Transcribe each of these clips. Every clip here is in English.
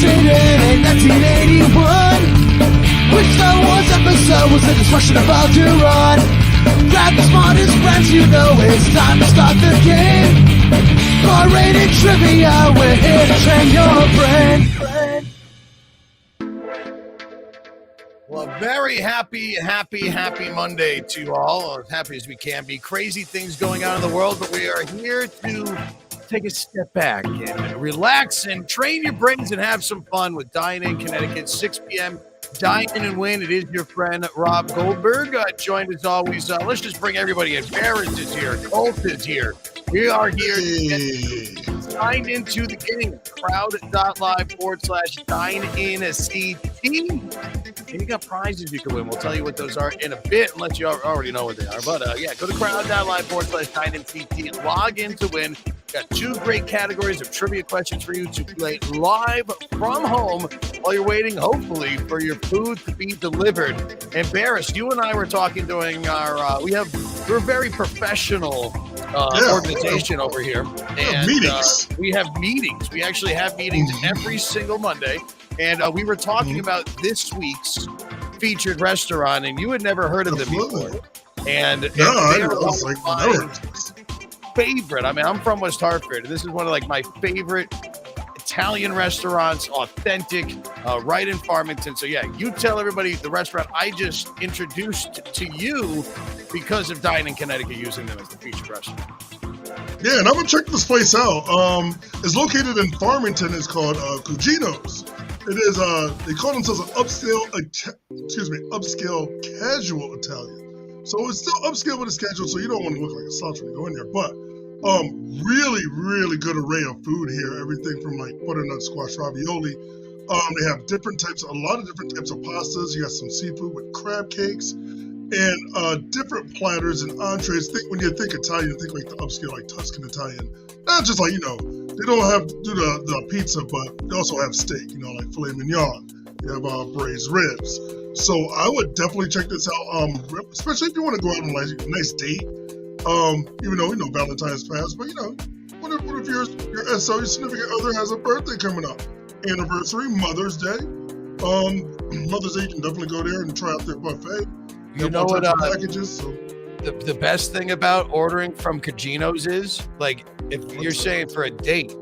originated in 1981. Which Star Wars episode was the destruction about to run? Grab the smartest friends, you know it's time to start the game. R-rated trivia, we're here to train your brain. Well, very happy Monday to you all. As happy as we can be. Crazy things going on in the world, but we are here to take a step back and relax and train your brains and have some fun with Dine-In Connecticut, 6 p.m. Dine-In Win. It is your friend Rob Goldberg, joined as always. Let's just bring everybody in. Barris is here. Colt is here. We are here to get signed into the game. Crowd.live/Dine-In-CT. And you got prizes you can win. We'll tell you what those are in a bit, unless you already know what they are. But yeah, go to crowd.live/Dine-In-CT. Log in to win. Got 2 great categories of trivia questions for you to play live from home while you're waiting, hopefully, for your food to be delivered. And Barris, you and I were talking during our, we're a very professional organization over here. And meetings. We have meetings. We actually have meetings every single Monday. And we were talking about this week's featured restaurant, and you had never heard of them before. And I was like, never. Favorite. I mean, I'm from West Hartford. This is one of like my favorite Italian restaurants, authentic, right in Farmington. So yeah, you tell everybody the restaurant I just introduced to you because of Dine-In Connecticut using them as the featured restaurant. Yeah, and I'm gonna check this place out. It's located in Farmington. It's called Cugino's. It is they call themselves an upscale casual Italian. So it's still upscale, but it's casual, so you don't want to look like a slouch when you go in there. But really good array of food here. Everything from like butternut squash ravioli. They have a lot of different types of pastas. You got some seafood with crab cakes and different platters and entrees. When you think Italian, think like the upscale, like Tuscan Italian. Not just like, they don't have to do the pizza, but they also have steak, like filet mignon. You have braised ribs. So I would definitely check this out, especially if you want to go out on a nice date. Even though Valentine's passed, but what if your SO, your significant other, has a birthday coming up, anniversary, Mother's Day. Mother's Day, you can definitely go there and try out their buffet. You know what? Packages. So. The best thing about ordering from Cugino's is like if you're saying for a date.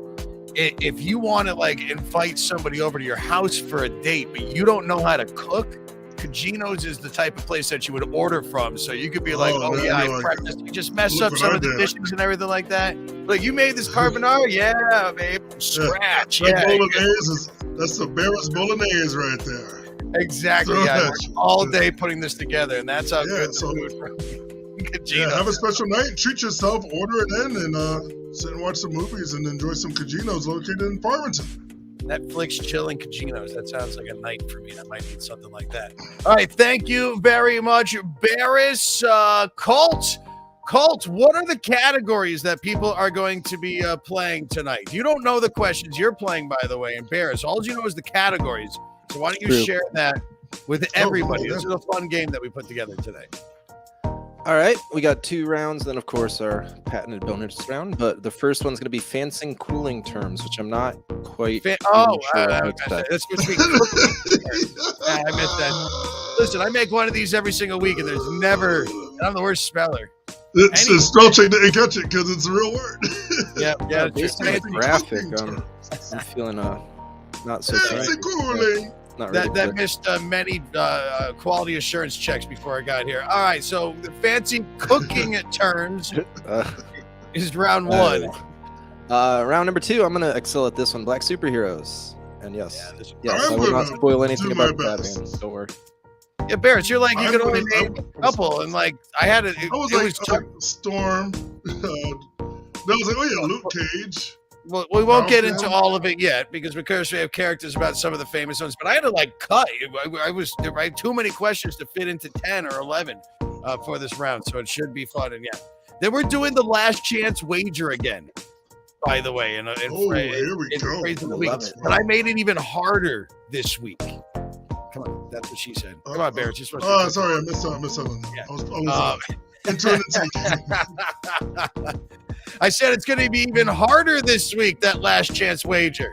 If you want to like invite somebody over to your house for a date, but you don't know how to cook, Cugino's is the type of place that you would order from. So you could be like, I prepped this. You just mess up some of the dishes and everything like that. Like, you made this carbonara? Yeah, babe. Scratch. That bolognese that's the Barris bolognese right there. Exactly. So I worked all day putting this together, and that's how good the food from Cugino's. Yeah, have a special night. Treat yourself. Order it in and sit and watch some movies and enjoy some Cugino's located in Farmington. Netflix chilling Cugino's. That sounds like a night for me. I might need something like that. All right. Thank you very much, Barris. Colt, what are the categories that people are going to be playing tonight? You don't know the questions you're playing, by the way, and Barris. All you know is the categories. So why don't you share that with everybody? This is a fun game that we put together today. All right, we got 2 rounds, then of course our patented bonus round. But the first one's going to be fancy cooling terms, which I'm not quite. That's supposed to be I missed that. Listen, I make one of these every single week, and there's never. I'm the worst speller. It's spell check didn't catch it because it's a real word. Yeah. Based on the graphic, I'm feeling not so fancy cooling. That missed many quality assurance checks before I got here. All right, so the fancy cooking terms is round 1. Round number 2, I'm going to excel at this one. Black superheroes. And yes, I will not spoil anything about that, man. Don't worry. Yeah, Barris, you're like, you can only name a couple. And like, I had it. I was like, Storm. That was like, Luke Cage. Well, we won't get into all of it yet because we have characters about some of the famous ones. But I had to like cut. I had too many questions to fit into 10 or 11 for this round, so it should be fun. And yeah, then we're doing the last chance wager again. By the way, in here we go. But I made it even harder this week. Come on, that's what she said. Come on, Barrett. Sorry, I missed something. Yeah. I was I said it's going to be even harder this week, that last chance wager.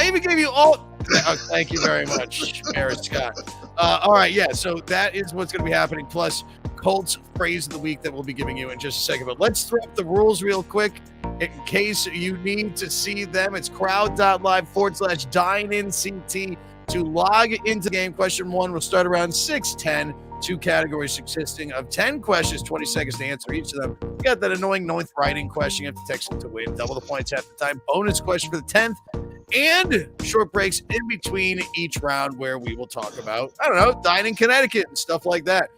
I even gave you all. Oh, thank you very much, Mayor Scott. All right, yeah. So that is what's going to be happening. Plus, Colt's phrase of the week that we'll be giving you in just a second. But let's throw up the rules real quick in case you need to see them. It's crowd.live/DineInCT to log into the game. Question 1 will start around 6:10. 2 categories consisting of 10 questions, 20 seconds to answer each of them. You got that annoying 9th writing question. You have to text it to win. Double the points half the time. Bonus question for the 10th. And short breaks in between each round where we will talk about, I don't know, Dine in Connecticut and stuff like that.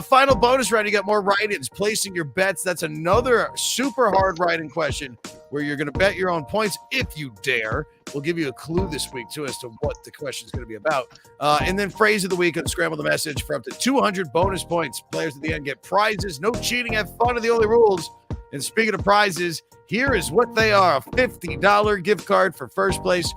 Final bonus round, you got more write-ins, placing your bets. That's another super hard write-in question where you're going to bet your own points if you dare. We'll give you a clue this week, too, as to what the question is going to be about. And then phrase of the week, Unscramble the Message for up to 200 bonus points. Players at the end get prizes. No cheating. Have fun are the only rules. And speaking of prizes, here is what they are. A $50 gift card for first place,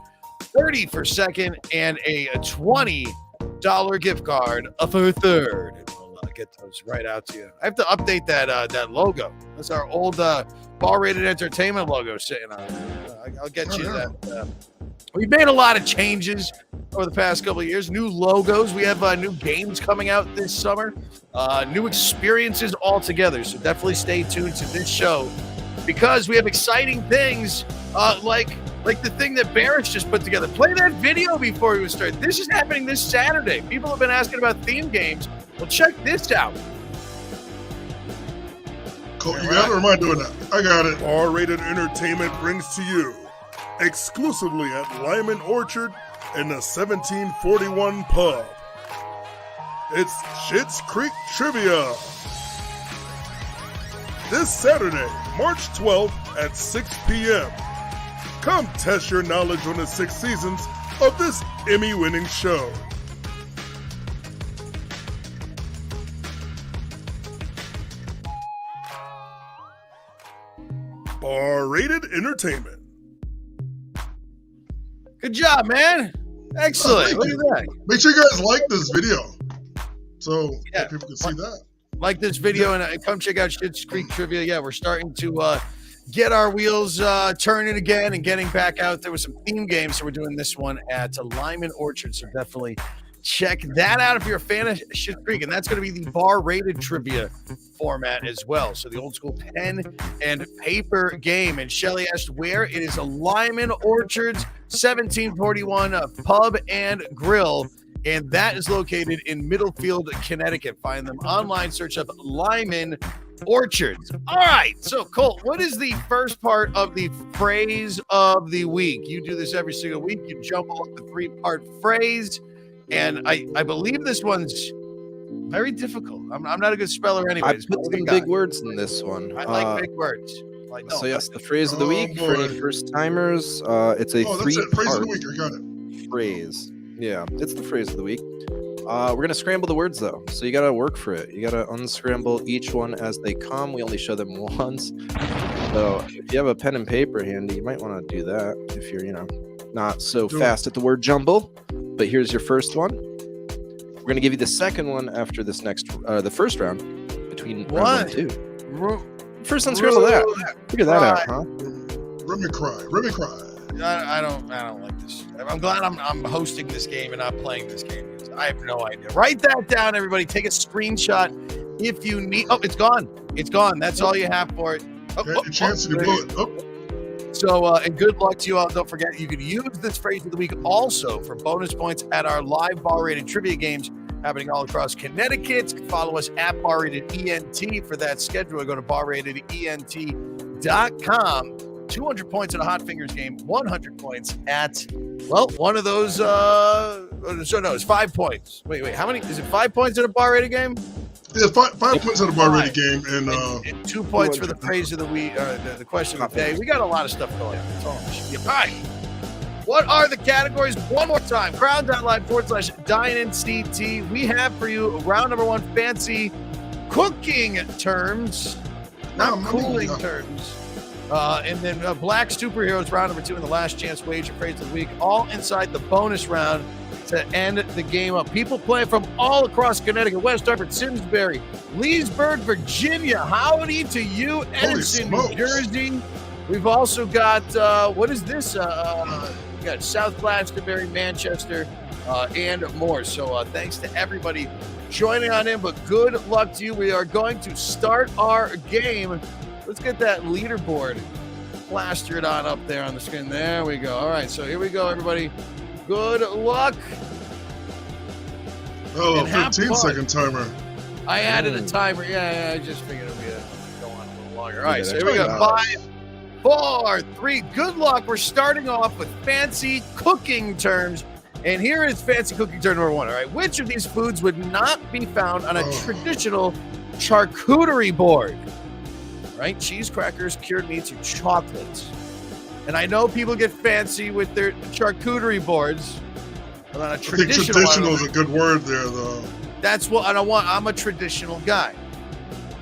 $30 for second, and a $20 gift card for third. We'll get those right out to you. I have to update that logo. That's our old Bar-Rated Entertainment logo sitting on it. I'll get you that. We've made a lot of changes over the past couple of years. New logos. We have new games coming out this summer. New experiences altogether. So definitely stay tuned to this show because we have exciting things like the thing that Barris just put together. Play that video before we start. This is happening this Saturday. People have been asking about theme games. Well, check this out. Cool. You got it, or am I doing that? I got it. R-Rated Entertainment brings to you, exclusively at Lyman Orchard in the 1741 pub, it's Schitt's Creek Trivia. This Saturday, March 12th at 6 p.m. Come test your knowledge on the 6 seasons of this Emmy-winning show. R-Rated Entertainment. Good job, man. Excellent. Look at that. Make sure you guys like this video so that people can see that. Like this video and come check out Schitt's Creek Trivia. Yeah, we're starting to get our wheels turning again and getting back out there with some theme games. So we're doing this one at Lyman Orchard. So definitely check that out if you're a fan of Schitt's Creek. And that's going to be the bar-rated trivia format as well. So the old school pen and paper game. And Shelly asked where. It is a Lyman Orchard's 1741 pub and grill. And that is located in Middlefield, Connecticut. Find them online. Search up Lyman Orchards. All right. So, Colt, what is the first part of the phrase of the week? You do this every single week. You jumble up the 3-part phrase. And I believe this one's very difficult. I'm not a good speller anyways. I put some big words in this one. I like big words. So, yes, the phrase of the week for any first-timers, it's a 3-part phrase of the week. I got it. Phrase. Yeah, it's the phrase of the week. We're going to scramble the words, though. So you got to work for it. You got to unscramble each one as they come. We only show them once. So if you have a pen and paper handy, you might want to do that if you're, not so fast at the word jumble. But here's your first one. We're going to give you the second one after this the first round between round 1 and 2. First unscramble that. Figure that out, huh? Remy cry. I don't like this. I'm glad I'm hosting this game and not playing this game. I have no idea. Write that down, everybody. Take a screenshot if you need. Oh, it's gone. It's gone. That's all you have for it. A chance to blow it. So, and good luck to you all. Don't forget, you can use this phrase of the week also for bonus points at our live bar-rated trivia games happening all across Connecticut. Follow us at Bar-Rated ENT for that schedule. Go to barratedent.com. 200 points at a Hot Fingers game, 100 points at, one of those, it's 5 points. Wait, how many? Is it 5 points at a bar-rated game? Yeah, 5 points at a bar-rated game. And 2 points for the phrase of the week, the question of the day. We got a lot of stuff going on. That's all it should be. All right. What are the categories? One more time. Crowd.live/DineInCT. We have for you round number 1, fancy cooking terms, not cooling terms. And then Black Superheroes, round number 2, and the last chance wager phrase of the week, all inside the bonus round to end the game up. People playing from all across Connecticut, West Hartford, Simsbury, Leesburg, Virginia. Howdy to you, Edison, New Jersey. We've also got, what is this? got South Glastonbury, Manchester, and more. So thanks to everybody joining on in, but good luck to you. We are going to start our game. Let's get that leaderboard plastered on up there on the screen. There we go. All right, so here we go, everybody. Good luck. Oh, And have 15-second timer. I added a timer. Yeah, I just figured it would go on a little longer. All right, Yeah, so here we go. that's 5, 4, 3. Good luck. We're starting off with fancy cooking terms. And here is fancy cooking term number 1. All right, which of these foods would not be found on a traditional charcuterie board? Right, cheese, crackers, cured meats, or chocolates. And I know people get fancy with their charcuterie boards, but on a I think traditional traditional one, is a good word there, though. that's what I don't want. I'm a traditional guy,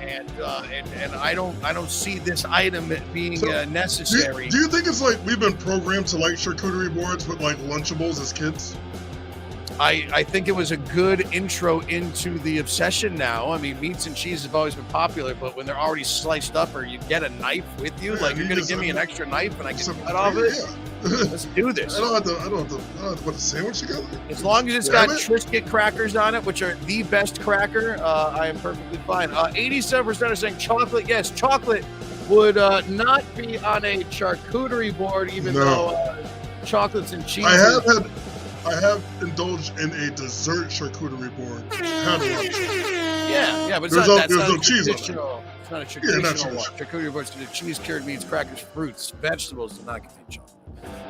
and I don't see this item being necessary. Do you think it's like we've been programmed to like charcuterie boards with like Lunchables as kids? I think it was a good intro into the obsession now. I mean, meats and cheese have always been popular, but when they're already sliced up or you get a knife with you, like you're going to give me an extra knife and I can cut off it? Yeah. Let's do this. I don't have to put a sandwich together. As long as it's got Triscuit crackers on it, which are the best cracker, I am perfectly fine. 87% are saying chocolate. Yes, chocolate would not be on a charcuterie board, even though chocolates and cheese. I have indulged in a dessert charcuterie board. Yeah, but There's no a cheese on it. traditional. It's not a not traditional one. Charcuterie boards contain cheese, cured meats, crackers, fruits, vegetables do not contain chocolate.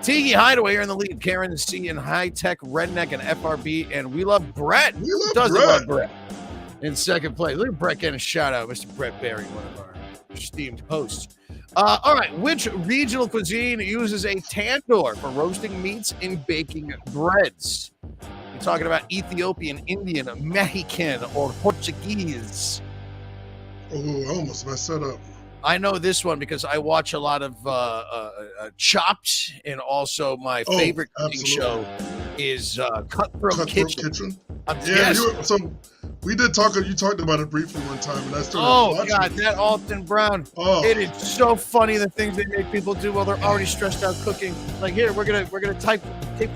Tiki Hideaway, you're in the lead. Karen C and High Tech, Redneck, and FRB, and we love Brett. We love Doesn't Brett. love Brett. In second place, look at Brett getting a shout out, Mr. Brett Berry, one of our esteemed hosts. All right, which regional cuisine uses a tandoor for roasting meats and baking breads? You're talking about Ethiopian, Indian, Mexican, or Portuguese. Oh, I almost messed that up. I know this one because I watch a lot of Chopped, and also my favorite cooking show is Cutthroat Kitchen. Yeah, so we did talk. You talked about it briefly one time, and I started watching. God, that Alton Brown! It is so funny the things they make people do while they're already stressed out cooking. Like here, we're gonna tape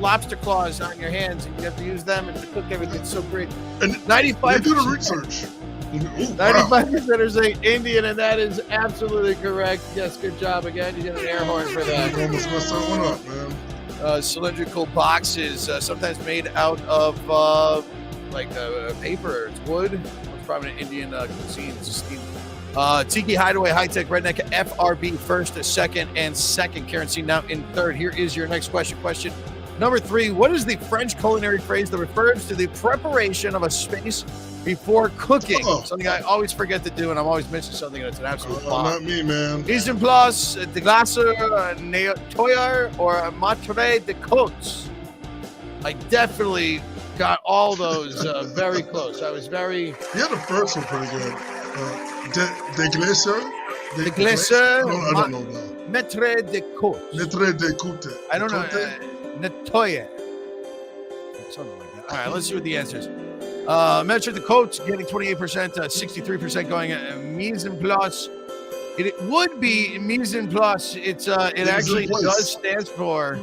lobster claws on your hands, and you have to use them and to cook everything. It's so great. And 95%. They do the research. 95% are saying Indian, and that is absolutely correct. Yes, good job again. You get an air horn for that. You almost messed that one up, man. Cylindrical boxes, sometimes made out of paper. It's wood. It's probably an Indian cuisine. It's steam. Tiki Hideaway, High Tech, Redneck, FRB first, second, and second. Karen C now in third. Here is your next question. Question number 3. What is the French culinary phrase that refers to the preparation of a space before cooking? Something I always forget to do, and I'm always missing something, and it's an absolute bomb. Not me, man. Mise en place, de glace, nettoyer, or matre de côtes. I definitely got all those very close. I was very... You had the first one pretty good. De glacer? De glacer. I don't know that. Maitre de côtes. Maitre de côte. I don't know. Nettoyer. Something like that. All right, let's see what the answer is. Maitre de côtes getting 28%, 63% going mise en place. It would be mise en place. It actually does stand for,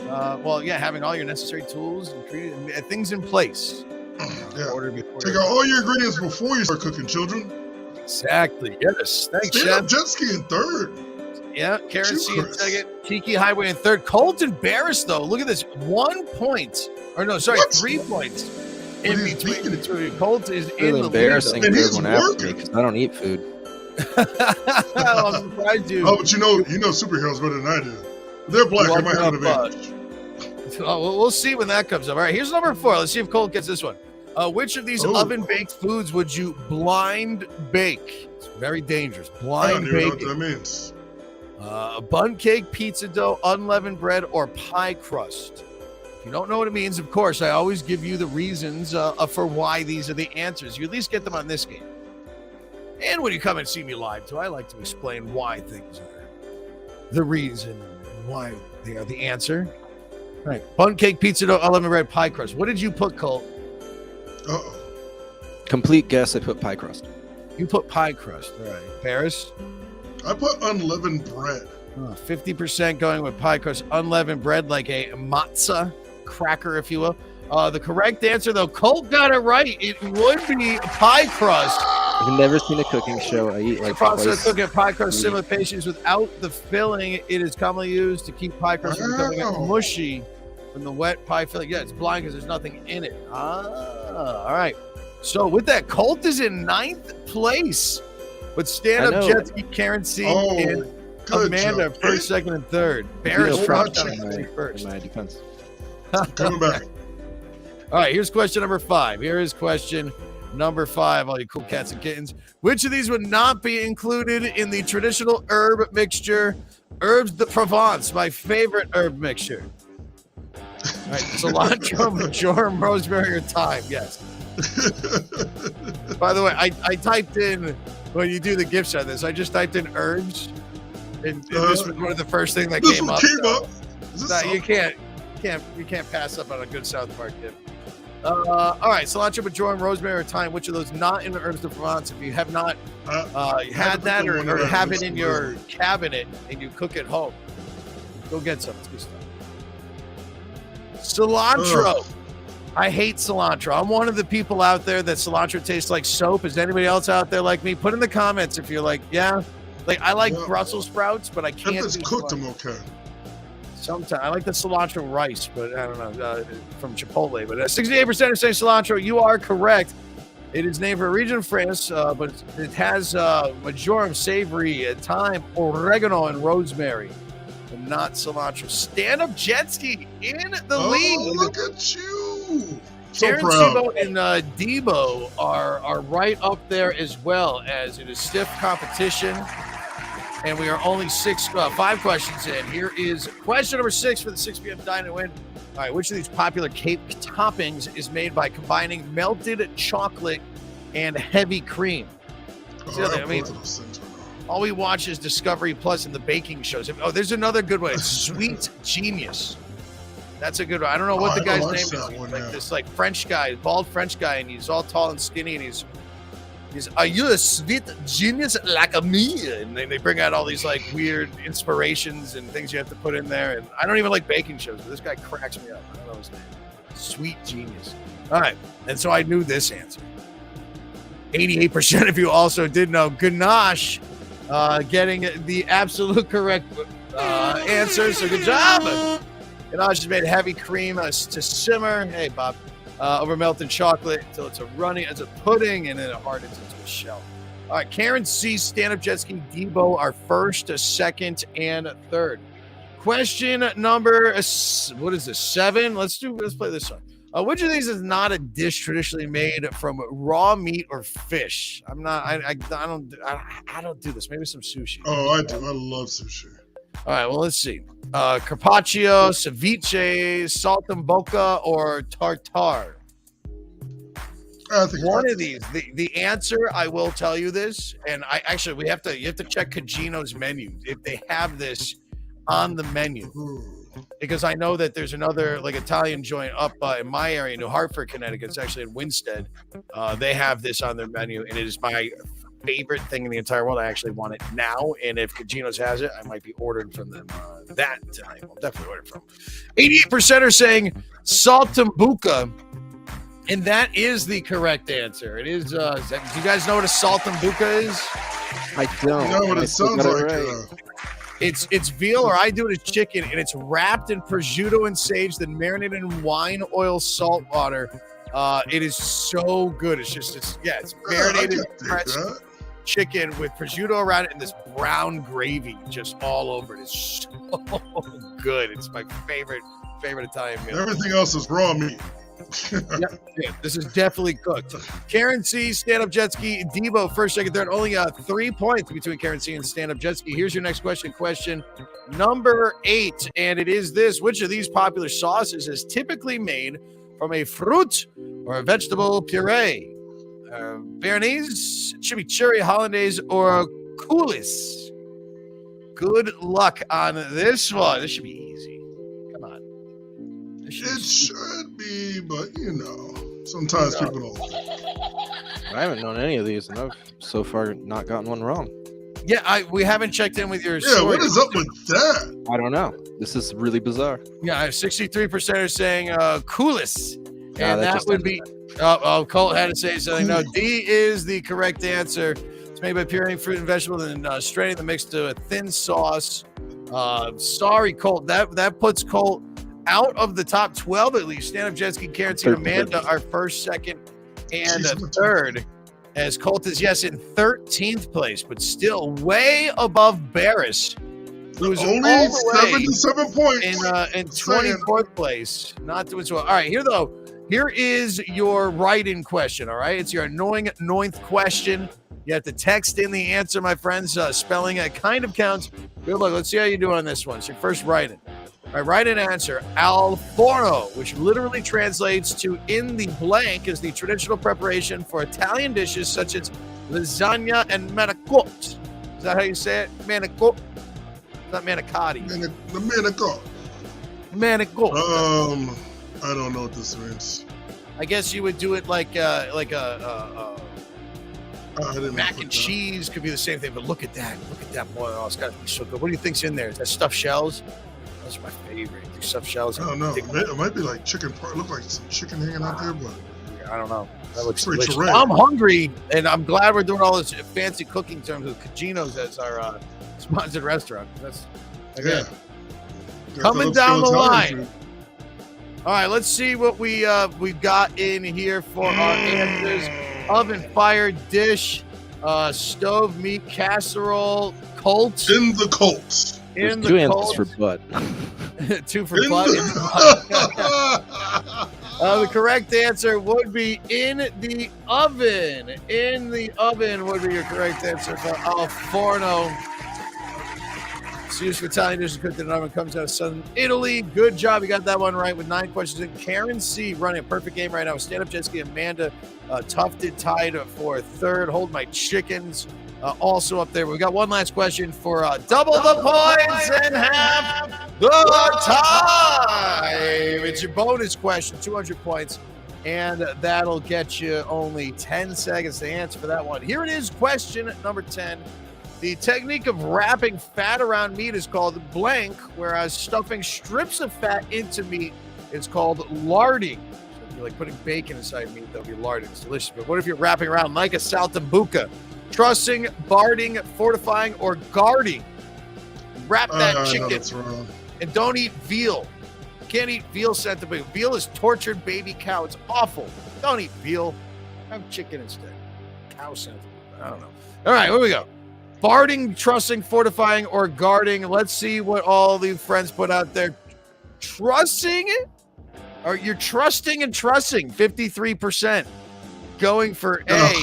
having all your necessary tools and things in place. Take out all your ingredients before you start cooking, children. Exactly. Yes. Thanks, Stand Chef. Up Jet Ski in third. Yeah, Karen C in second. Tiki Highway in third. Colton Barris, though. Look at this. 1 point. Or no, sorry, 3 points. In between the two. Colt is in the embarrassing lead. third one after me because I don't eat food. I'm surprised you. Oh, but you know superheroes better than I do. They're black. I might have an advantage. We'll see when that comes up. All right, here's number 4. Let's see if Colt gets this one. Which of these oven-baked foods would you blind bake? It's very dangerous. Blind baking. I don't even know what that means. Bun cake, pizza dough, unleavened bread, or pie crust. If you don't know what it means, of course, I always give you the reasons for why these are the answers. You at least get them on this game. And when you come and see me live, too, I like to explain why things are the reason and why they are the answer. All right. Bun cake, pizza dough, unleavened bread, pie crust. What did you put, Colt? Complete guess, I put pie crust. You put pie crust. All right. Paris? I put unleavened bread. 50% going with pie crust, unleavened bread like a matzah cracker, if you will. The correct answer, though, Colt got it right. It would be pie crust. I've never seen a cooking show. I eat like Process twice. cooking pie crust similar to patience without the filling. It is commonly used to keep pie crust from becoming mushy from the wet pie filling. Yeah, it's blind because there's nothing in it. All right. So with that, Colt is in 9th place with stand-up jet ski, Karen C, and Amanda job. first, second, and third. Bear is first. In my defense. Coming back. All right, here's question number 5. Here is question number 5, all you cool cats and kittens. Which of these would not be included in the traditional herb mixture? Herbs de Provence, my favorite herb mixture. All right, cilantro, marjoram, rosemary, or thyme. Yes. By the way, I typed in, when you do the gift set of this, I just typed in herbs, and this was one of the first things that came up. You can't pass up on a good South Park gift. All right, cilantro, marjoram, rosemary, or thyme. Which of those not in the herbs de Provence? If you have not had that or have it in your cabinet and you cook at home, go get some. It's good stuff. Cilantro. I hate cilantro. I'm one of the people out there that cilantro tastes like soap. Is anybody else out there like me? Put in the comments if you're like, yeah. Like, I like Brussels sprouts, but I can't. If it's cooked, I'm okay. Sometimes I like the cilantro rice, but I don't know, from Chipotle. But 68% are saying cilantro. You are correct. It is named for a region of France, but it has marjoram, savory, thyme, oregano, and rosemary, and not cilantro. Stand-up jet ski in the lead. Look at you! So Karen proud. Sibo and Debo are right up there as well, as it is stiff competition. And we are only 5 questions in. Here is question number 6 for the 6 p.m. Dine-In Win. All right, which of these popular cake toppings is made by combining melted chocolate and heavy cream? I mean, all we watch is Discovery Plus and the baking shows. Oh, there's another good one. It's Sweet Genius. That's a good one. I don't know what the guy's name is. Like this, like French guy, bald French guy, and he's all tall and skinny, and he's are you a sweet genius like me? And they bring out all these like weird inspirations and things you have to put in there. And I don't even like baking shows, but this guy cracks me up. I don't know his name. Sweet Genius. All right. And so I knew this answer. 88% of you also did know. Ganache getting the absolute correct answer. So good job. Ganache is made of heavy cream to simmer. Hey, Bob. Over melted chocolate until it's as a pudding, and then it hardens into a shell. All right, Karen C, stand-up jet ski, Debo are first, second, and third. Question number, what is this, 7? Let's play this one. Which of these is not a dish traditionally made from raw meat or fish? I don't do this. Maybe some sushi. Oh, I do. I love sushi. All right, well, let's see. Carpaccio, ceviche, saltimbocca, or tartare? I think one of these. The answer, I will tell you this, and you have to check Cugino's menu if they have this on the menu, because I know that there's another like Italian joint up in my area, New Hartford, Connecticut. It's actually in Winstead. They have this on their menu, and it is my favorite thing in the entire world. I actually want it now, and if Cugino's has it, I might be ordering from them that time. I'll definitely order from 88% are saying saltimbocca, and that is the correct answer. It is. Do you guys know what a saltimbocca is? I don't. You know what it sounds like? Right. It's veal, or I do it as chicken, and it's wrapped in prosciutto and sage, then marinated in wine, oil, salt water. It is so good. It's marinated fresh chicken with prosciutto around it and this brown gravy just all over it. It's so good. It's my favorite Italian meal. Everything else is raw meat. Yeah, this is definitely cooked. Karen C, stand-up jet ski, Debo first, second, third. Only 3 points between Karen C and stand-up jet ski. Here's your next question. Question number 8, and it is this: which of these popular sauces is typically made from a fruit or a vegetable puree? Béarnaise, chimichurri, hollandaise, or coulis? Good luck on this one. This should be easy. Come on. It should be, but sometimes people don't. I haven't known any of these, and I've so far not gotten one wrong. Yeah, we haven't checked in with your Yeah, story. what is up with that? I don't know. This is really bizarre. Yeah, 63% are saying Coolis. Yeah, And that that just would ended be, Colt had to say something. No, D is the correct answer. It's made by pureeing fruit and vegetables and straining the mix to a thin sauce. Sorry, Colt. That puts Colt out of the top 12 at least. Stand-up jet ski, Karen, Tina, Amanda are first, second, and third. As Colt is, yes, in 13th place, but still way above Barris, who's Only all the way 77 points. in 24th place. Not doing so well. All right, here is your write-in question, all right? It's your annoying 9th question. You have to text in the answer, my friends. Spelling it kind of counts. Good luck. Let's see how you do on this one. It's your first write-in. All right, write-in answer. Al forno, which literally translates to in the blank, is the traditional preparation for Italian dishes such as lasagna and manicotti. Is that how you say it? Manicotti. It's not manicotti. The Manicotti. Manicotti. I don't know what this means. I guess you would do it like a I didn't mac put and that. cheese could be the same thing, but look at that boy. Oh, it's got to be so good. What do you think's in there? Is that stuffed shells? Those are my favorite. These stuffed shells. I don't know. It might be like chicken. Look like some chicken hanging out there, but I don't know. That looks Pretty delicious. terrific. I'm hungry, and I'm glad we're doing all this fancy cooking terms with Cugino's as our sponsored restaurant. That's again coming down the line. All right, let's see what we've got in here for our answers. Oven fired dish, stove meat casserole, Colt. In the Colts. In There's two the answers Colt. for butt. 2 for In butt. the- The correct answer would be in the oven. In the oven would be your correct answer for al forno. It's used for Italian dishes cooked in an oven. Comes out of southern Italy. Good job. You got that one right with 9 questions in. Karen C. running a perfect game right now with stand-up jet ski. Amanda Tufted tied for third. Hold my chickens. Also up there. We've got one last question for double the points and half the time. It's your bonus question, 200 points, and that'll get you only 10 seconds to answer for that one. Here it is, question number 10. The technique of wrapping fat around meat is called blank, whereas stuffing strips of fat into meat is called larding. So if you're like putting bacon inside meat, that'll be larding. It's delicious. But what if you're wrapping around like a saltimbocca? Trussing, barding, fortifying, or guarding. Wrap that I know chicken that's wrong. and don't eat veal. You can't eat veal centipede. Veal is tortured baby cow. It's awful. Don't eat veal. Have chicken instead. Cow centipede. I don't know. All right, here we go. Barding, trussing, fortifying, or guarding. Let's see what all the friends put out there. Trussing? Or you're trusting and trussing. 53%. Going for A.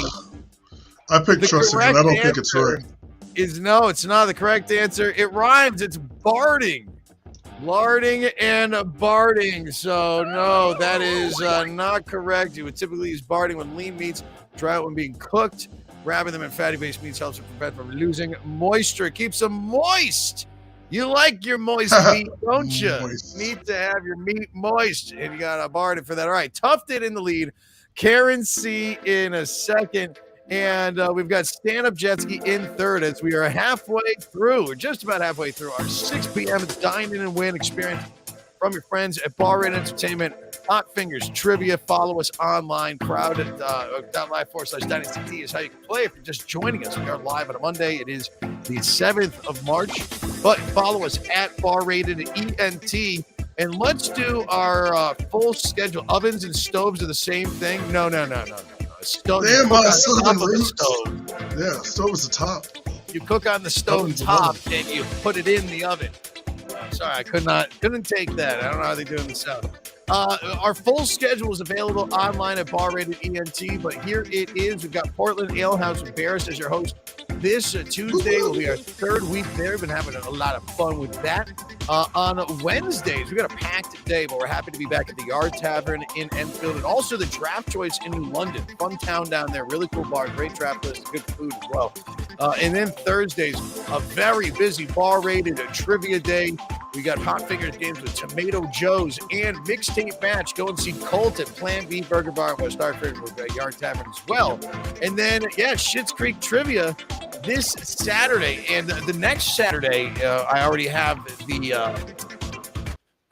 I picked The trusting, but I don't think it's correct right. Is no, it's not the correct answer. It rhymes. It's barding. Larding and barding. So, no, that is not correct. You would typically use barding when lean meats dry out when being cooked. Wrapping them in fatty-based meats helps to prevent from losing moisture. Keeps them moist. You like your moist meat, don't you? Moist. Need to have your meat moist. And you got a barding for that. All right, Tufted in the lead. Karen C in a second. And we've got stand-up jet ski in third as we are halfway through. We're just about halfway through our 6 p.m. Dine-In Win experience from your friends at Bar and Entertainment. Hot Fingers Trivia. Follow us online. Crowd.live/DineCT is how you can play if you're just joining us. We are live on a Monday. It is the 7th of March. But follow us at BarRatedENT. And let's do our full schedule. Ovens and stoves are the same thing. No. Stove. Damn, You cook my on southern top of the roots. stove. Yeah, stove is the top. You cook on the stove Oven's the top oven. and you put it in the oven. Sorry, I couldn't take that. I don't know how they do it in the South. Our full schedule is available online at BarRatedENT, but here it is. We've got Portland Ale House with Barris as your host. This Tuesday will be our 3rd week there. We've been having a lot of fun with that. On Wednesdays, we've got a packed day, but we're happy to be back at the Yard Tavern in Enfield and also the Draft Choice in New London. Fun town down there. Really cool bar. Great draft list. Good food as well. And then Thursdays, a very busy bar-rated trivia day. We got Hot Fingers games with Tomato Joe's and Mixtape Match. Go and see Colt at Plan B Burger Bar in West Hartford with Yard Tavern as well. And then, Schitt's Creek Trivia. this Saturday. And the next Saturday, I already have the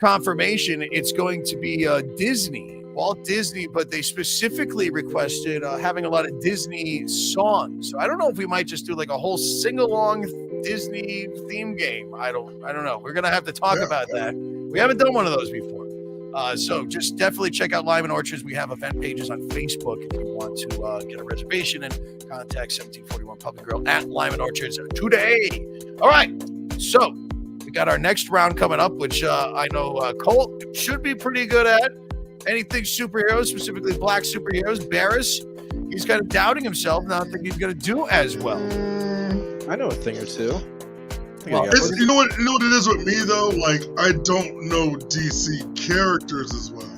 confirmation. It's going to be Disney, Walt Disney, but they specifically requested having a lot of Disney songs. So I don't know if we might just do like a whole sing-along Disney theme game. I don't know. We're going to have to talk about that. We haven't done one of those before. So just definitely check out Lyman Orchards. We have event pages on Facebook if you want to get a reservation, and contact 1741 Public Grill at Lyman Orchards today. All right. So we got our next round coming up, which I know Colt should be pretty good at. Anything superheroes, specifically black superheroes. Barris, he's kind of doubting himself. Not think he's going to do as well. I know a thing or two. You know what it is with me though? Like, I don't know DC characters as well.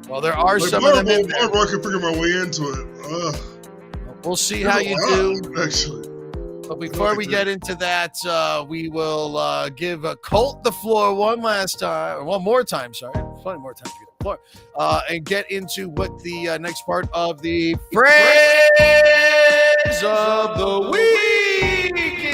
Well, there are like, some of them in there. I can figure my way into it. We'll see how you do. Actually. But before we get into that, we will give Colt the floor one more time. Sorry, plenty more time to get the floor, and get into what the next part of the phrase of the week is.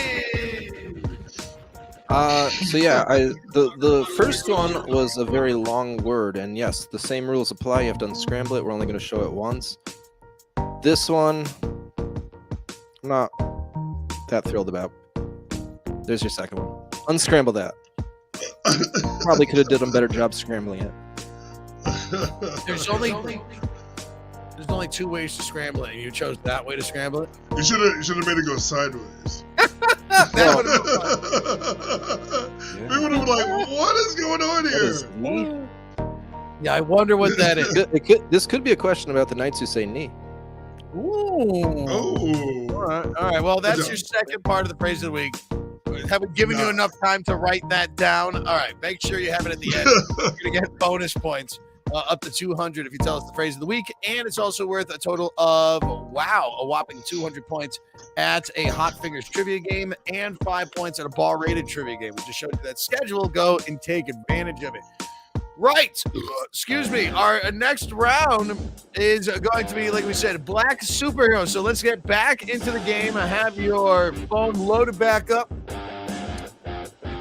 The first one was a very long word, and yes, the same rules apply. You have to unscramble it. We're only going to show it once. This one, I'm not that thrilled about. There's your second one. Unscramble that. Probably could have done a better job scrambling it. There's only two ways to scramble it, and you chose that way to scramble it. You should have made it go sideways. That would have been fun. We would have been like, what is going on here? Yeah, I wonder what that is. This could be a question about the knights who say knee. Ooh. Oh. All right. Well, that's your second part of the phrase of the week. Haven't given you enough time to write that down. All right. Make sure you have it at the end. You're going to get bonus points. Up to 200 if you tell us the phrase of the week, and it's also worth a total of a whopping 200 points at a Hot Fingers trivia game and 5 points at a bar rated trivia game. We just showed you that schedule. Go and take advantage of it. Right. Excuse me. Our next round is going to be, like we said, black superheroes. So let's get back into the game. I have your phone loaded back up.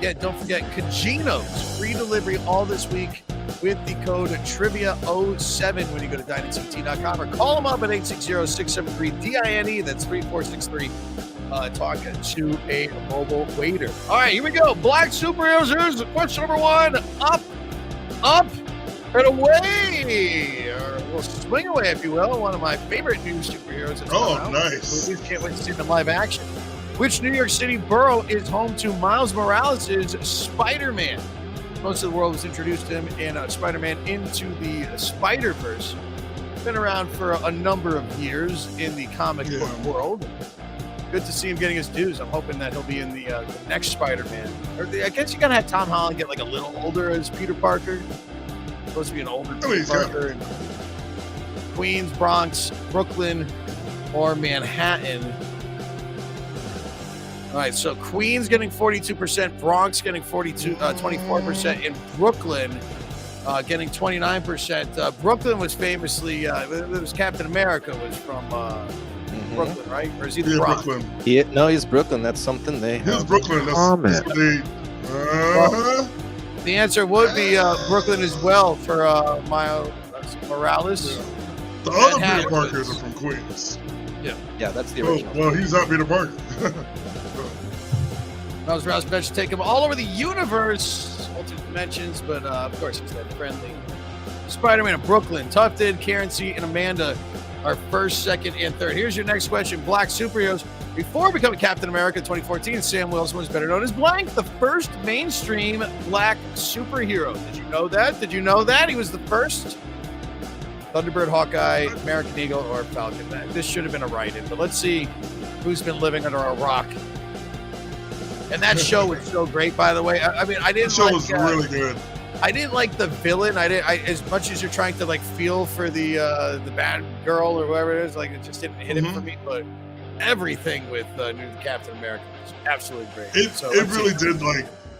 Yeah, don't forget Cugino's free delivery all this week with the code TRIVIA07 when you go to diningct.com or call them up at 860-673-DINE. That's 3463. Talking to a mobile waiter. All right, here we go. Black superheroes. Here's question number one. Up, and away. Or we'll swing away, if you will. One of my favorite new superheroes. Nice. We can't wait to see them live action. Which New York City borough is home to Miles Morales' Spider-Man? Most of the world was introduced to him in Spider-Man Into the Spider-Verse. Been around for a number of years in the comic book world. Good to see him getting his dues. I'm hoping that he'll be in the next Spider-Man. I guess you gotta have Tom Holland get like a little older as Peter Parker. Supposed to be an older Peter Parker. Queens, Bronx, Brooklyn, or Manhattan. All right, so Queens getting 42%, Bronx getting 24%, and Brooklyn getting 29%. Brooklyn was famously, it was Captain America was from Brooklyn, right? Or is he the Bronx? Brooklyn. No, he's Brooklyn. That's something they have. He's Brooklyn. Comment. The answer would be Brooklyn as well for Miles Morales. Yeah. The other Peter Parkers are from Queens. Yeah, that's the original. Well, he's not Peter Parker. Miles Morales bench to take him all over the universe, multiple dimensions, but of course he's that friendly. Spider-Man of Brooklyn, Tufted, Karen C, and Amanda are first, second, and third. Here's your next question. Black superheroes. Before becoming Captain America in 2014, Sam Wilson was better known as Blank, the first mainstream black superhero. Did you know that? He was the first. Thunderbird, Hawkeye, American Eagle, or Falcon. This should have been a write-in, but let's see who's been living under a rock. And that show was so great, by the way. I mean, I didn't. The show was really good. I didn't like the villain. I as much as you're trying to like feel for the bad girl or whoever it is, like it just didn't hit it for me. But everything with new Captain America was absolutely great. It really did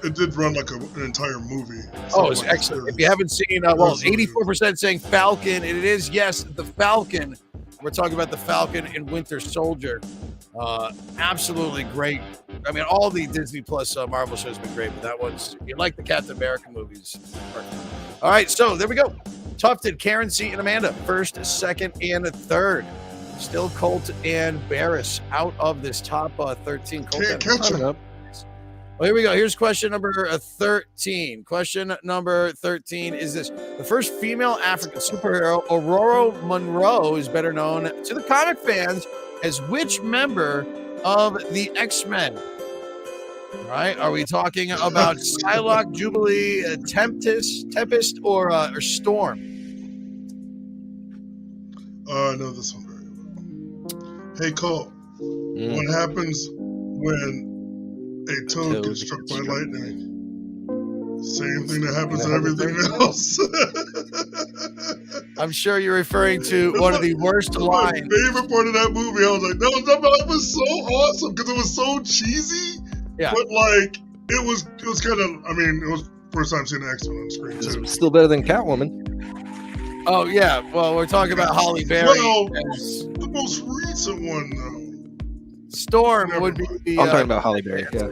it did run like an entire movie. Oh, it's excellent. If you haven't seen, 84% saying Falcon, and it is, yes, the Falcon. We're talking about the Falcon and Winter Soldier. Absolutely great. I mean, all the Disney Plus Marvel shows have been great, but that one's, if you like the Captain America movies, perfect. All right, so there we go. Tufted, Karen C. and Amanda, first, second, and third. Still Colt and Barris out of this top 13. Colt Can't catch him. well, here we go. Here's question number 13. Question number 13 is this. The first female African superhero, Aurora Monroe, is better known to the comic fans as which member of the X-Men? All right. Are we talking about Psylocke, Jubilee, Tempest, or Storm? I know this one very well. Hey, Cole, what happens when a toad gets struck by lightning? Same thing that happens to everything else. I'm sure you're referring to one of the worst lines. My favorite part of that movie, I was like, that was so awesome because it was so cheesy. Yeah. But like, it was kind of, I mean, it was first time seeing the X-Men on screen too. It's still better than Catwoman. Oh yeah, well we're talking about Holly Berry. Well, as the most recent one though. Storm would be the. I'm talking about Holly Berry. Yeah.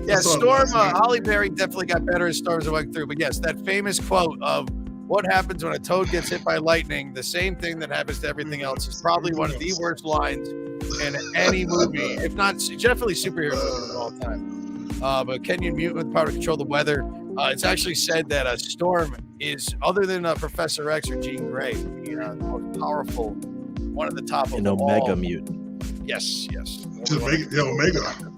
Yeah, That's all Storm. I'm saying. Holly Berry definitely got better as stars went through. But yes, that famous quote of "What happens when a toad gets hit by lightning?" The same thing that happens to everything else is probably one of the worst lines in any movie, if not definitely superhero movie of all time. But Kenyan mutant with power to control the weather. It's actually said that a Storm is, other than Professor X or Jean Grey, the most powerful, one of the top An of Omega all. mutant. Yes. Omega.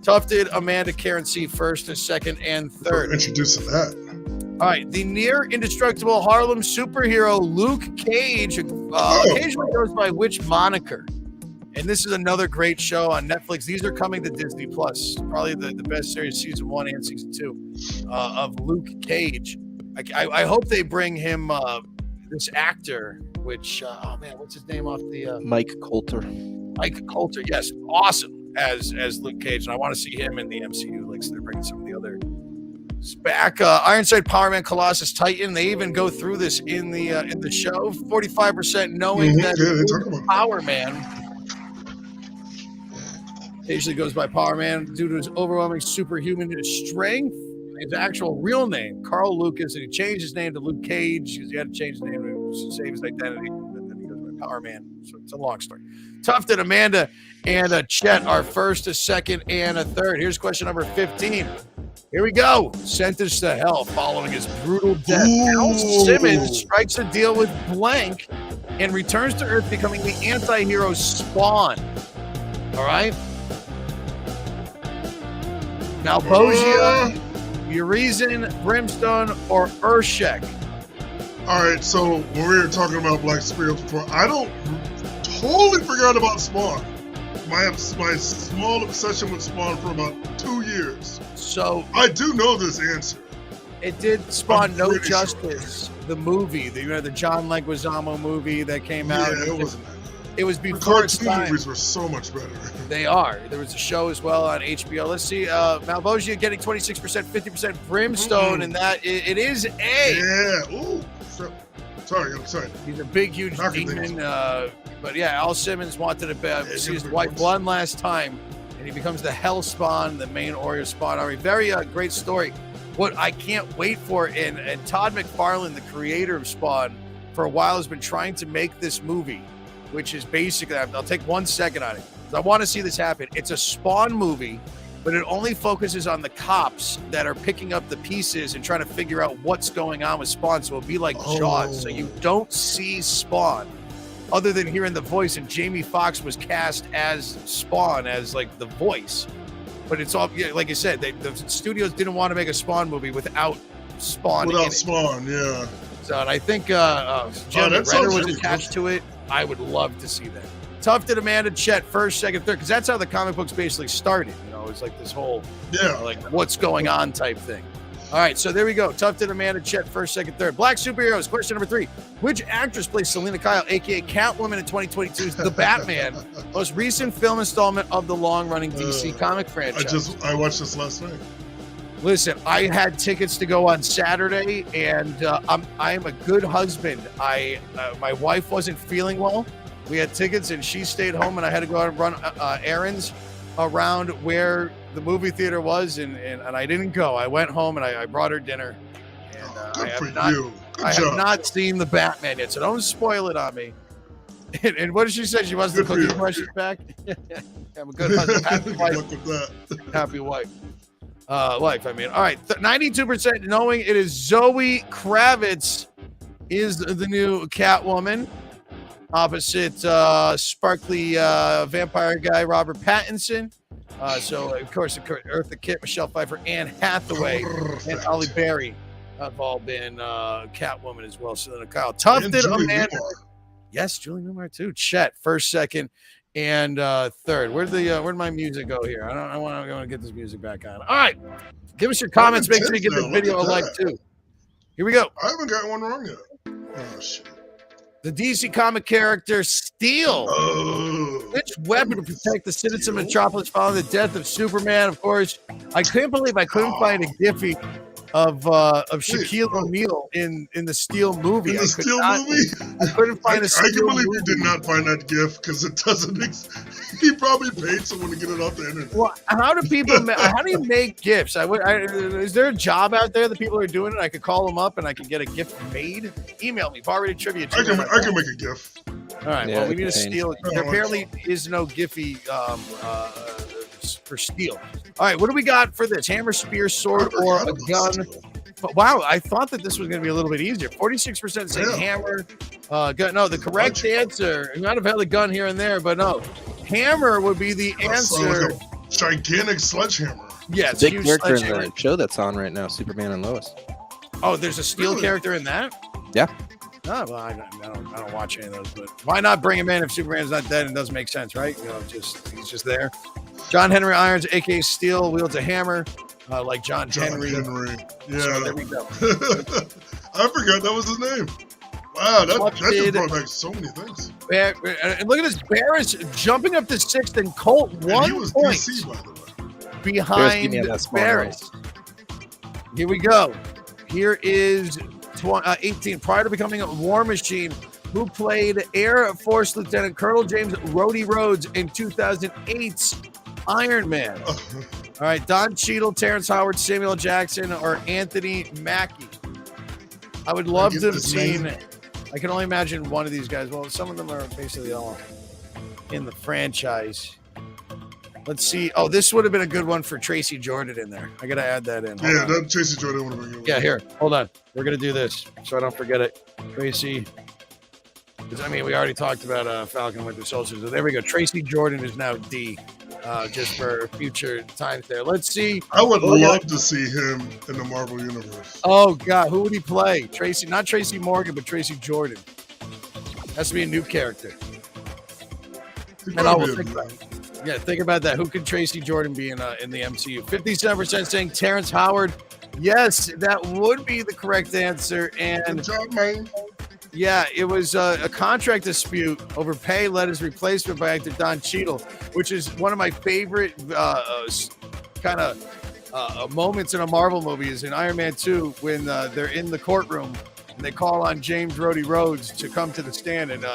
Tufted, Amanda, Karen C. first and second and third. Introducing that. All right, the near indestructible Harlem superhero Luke Cage occasionally goes by which moniker? And this is another great show on Netflix. These are coming to Disney Plus. Probably the best series, season 1 and season 2 of Luke Cage. I hope they bring him this actor, which what's his name off the Mike Coulter. Mike Coulter, yes, awesome as Luke Cage, and I want to see him in the MCU. Like, so they're bringing some of the other back. Ironside, Power Man, Colossus, Titan. They even go through this in the show. 45% knowing that they talk about Power Man occasionally goes by Power Man due to his overwhelming superhuman strength. His actual real name, Carl Lucas, and he changed his name to Luke Cage because he had to change his name to save his identity. And then he goes by Power Man. So it's a long story. Tufted, Amanda, and Chet are first, a second, and a third. Here's question number 15. Here we go. Sentenced to hell following his brutal death. Al Simmons strikes a deal with Blank and returns to Earth, becoming the anti-hero Spawn. All right? Malbosia, Urizen, Brimstone, or Urshek? All right, so when we were talking about Black Superheroes before, I don't totally forgot about Spawn. My small obsession with Spawn for about 2 years. So I do know this answer. it did spawn I'm No pretty Justice, the movie, the John Leguizamo movie that came out. Yeah, it wasn't. It was The before its cartoon time. movies were so much better. They are. There was a show as well on HBO. Let's see. Malbosia getting 26%, 50% Brimstone, and that it is A. Yeah. Ooh. Sorry, I'm excited. He's a big, huge Knocking demon. But yeah, Al Simmons wanted to see his wife one last time, and he becomes the Hell Spawn, the main warrior Spawn army. Very great story. What I can't wait for, and Todd McFarlane, the creator of Spawn, for a while has been trying to make this movie, which is basically, I'll take 1 second on it, because I want to see this happen. It's a Spawn movie, but it only focuses on the cops that are picking up the pieces and trying to figure out what's going on with Spawn. So it'll be like Jaws. So you don't see Spawn other than hearing the voice. And Jamie Foxx was cast as Spawn, as like the voice. But it's all, like I said, the studios didn't want to make a Spawn movie without Spawn in Without it. Spawn, yeah. So, and I think Jim that Renner sounds was really attached to it. I would love to see that. Tufted, Amanda, Chet, first, second, third, because that's how the comic books basically started. It was like this whole, like, what's going on type thing. All right, so there we go. Tufted, Amanda, Chet, first, second, third. Black superheroes, question number 3. Which actress plays Selena Kyle, a.k.a. Catwoman in 2022's The Batman, most recent film installment of the long-running DC comic franchise? I watched this last night. Listen, I had tickets to go on Saturday, and I am a good husband. My wife wasn't feeling well, We had tickets, and she stayed home, and I had to go out and run errands around where the movie theater was, and I didn't go. I went home, and I brought her dinner. And Good for not, you. Good I job. have not seen the Batman yet, so don't spoil it on me. And what did she say? She wants the Good for cookie you. questions back? I'm a good husband. Happy Good wife. luck with that. Happy wife. Life, I mean. All right, 92% knowing it is Zoe Kravitz is the new Catwoman. Opposite sparkly vampire guy Robert Pattinson. So, of course, Eartha Kitt, Michelle Pfeiffer, Anne Hathaway, and Halle Berry have all been Catwoman as well. Selena Kyle. Tufted Amanda. Yes, Julie Newmar too. Chet, first, second, and third. Where'd my music go here? I want to get this music back on. All right. Give us your comments. Make sure you give this video a like too. Here we go. I haven't got one wrong yet. Oh, shit. The DC comic character Steel. Oh. Which weapon to protect the citizens of Metropolis following the death of Superman? Of course, I couldn't believe I couldn't find a Giphy of Shaquille O'Neal in the Steel movie. In the Steel movie? I couldn't find a Steel I can believe movie. you did not find that GIF because it doesn't. He probably paid someone to get it off the internet. Well, how do people? How do you make GIFs? Is there a job out there that people are doing it? I could call them up and I could get a GIF made. Email me, barrated.trivia. I can make a GIF. All right. Yeah, well, we need to it's a pain. steal. There apparently is no Giphy for Steel. All right. What do we got for this? Hammer, spear, sword, or a gun? But wow, I thought that this was going to be a little bit easier. 46% saying hammer. Gun. No, the correct answer. You might have had a gun here and there, but no. Hammer would be the answer. Like a gigantic sledgehammer. Yeah, it's Big huge character in sledgehammer. the show that's on right now, Superman and Lois. Oh, there's a Steel Really? character in that? Yeah. Oh, well, I don't watch any of those, but why not bring him in if Superman's not dead? It doesn't make sense, right? You know, he's just there. John Henry Irons, aka Steel, wields a hammer, like John Henry. Yeah. So there we go. I forgot that was his name. Wow, that just Tufted. brought back so many things. And look at this, Barris jumping up to sixth, and Colt And 1 he was point DC, by the way. behind give me that small Barris. Here we go. Here is 18. Prior to becoming a War Machine, who played Air Force Lieutenant Colonel James Rhodey Rhodes in 2008's Iron Man. All right, Don Cheadle, Terrence Howard, Samuel Jackson, or Anthony Mackie. I would love to have seen. I can only imagine one of these guys. Well, some of them are basically all in the franchise. Let's see. Oh, this would have been a good one for Tracy Jordan in there. I got to add that in. Hold Yeah, on. that Tracy Jordan would have been good. Yeah, here. Hold on. We're going to do this so I don't forget it. Tracy. I mean, we already talked about Falcon Winter Soldier. So there we go. Tracy Jordan is now D, just for future times there. Let's see. I would love to see him in the Marvel Universe. Oh, God. Who would he play? Tracy, not Tracy Morgan, but Tracy Jordan. Has to be a new character. He'd And I will probably think be about it. Yeah, think about that. Who could Tracy Jordan be in the MCU? 57% saying Terrence Howard. Yes, that would be the correct answer. And Good job, man. yeah, it was a contract dispute over pay led his replacement by actor Don Cheadle, which is one of my favorite kind of moments in a Marvel movie is in Iron Man 2 when they're in the courtroom and they call on James Rhodey Rhodes to come to the stand. And